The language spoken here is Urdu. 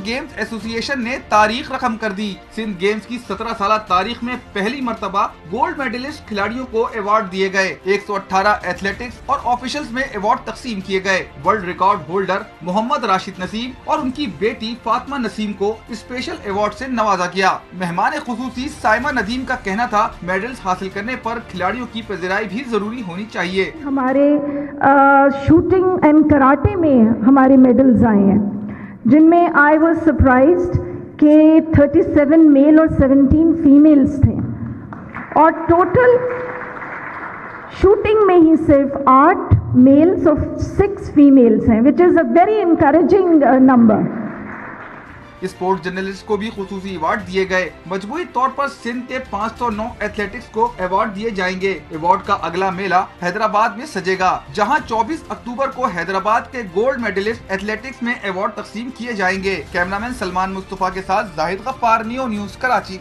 گیمز ایسوسی ایشن نے تاریخ رقم کر دی۔ سندھ گیمز کی 17 سالہ تاریخ میں پہلی مرتبہ گولڈ میڈلسٹ کھلاڑیوں کو ایوارڈ دیے گئے۔ 118 ایتھلیٹکس اور آفیشلز میں ایوارڈ تقسیم کیے گئے۔ ورلڈ ریکارڈ ہولڈر محمد راشد نسیم اور ان کی بیٹی فاطمہ نسیم کو اسپیشل ایوارڈ سے نوازا گیا۔ مہمان خصوصی سائمہ ندیم کا کہنا تھا، میڈلز حاصل کرنے پر کھلاڑیوں کی پذیرائی بھی ضروری ہونی چاہیے۔ ہمارے شوٹنگ اینڈ کراٹے میں ہمارے میڈلز آئے ہیں، جن میں آئی واز سرپرائزڈ کہ 37 میل اور 17 فیمیلز تھے، اور ٹوٹل شوٹنگ میں ہی صرف 8 میلز اور 6 فیمیلز ہیں، which is a very encouraging number۔ Sport journalist کو بھی خصوصی ایوارڈ دیے گئے۔ مجموعی طور پر سندھ کے 509 ایتھلیٹکس کو ایوارڈ دیے جائیں گے۔ ایوارڈ کا اگلا میلہ حیدرآباد میں سجے گا، جہاں 24 اکتوبر کو حیدرآباد کے گولڈ میڈلسٹ ایتھلیٹکس میں ایوارڈ تقسیم کیے جائیں گے۔ کیمرامین سلمان مصطفیٰ کے ساتھ زاہد غفار، نیو نیوز کراچی۔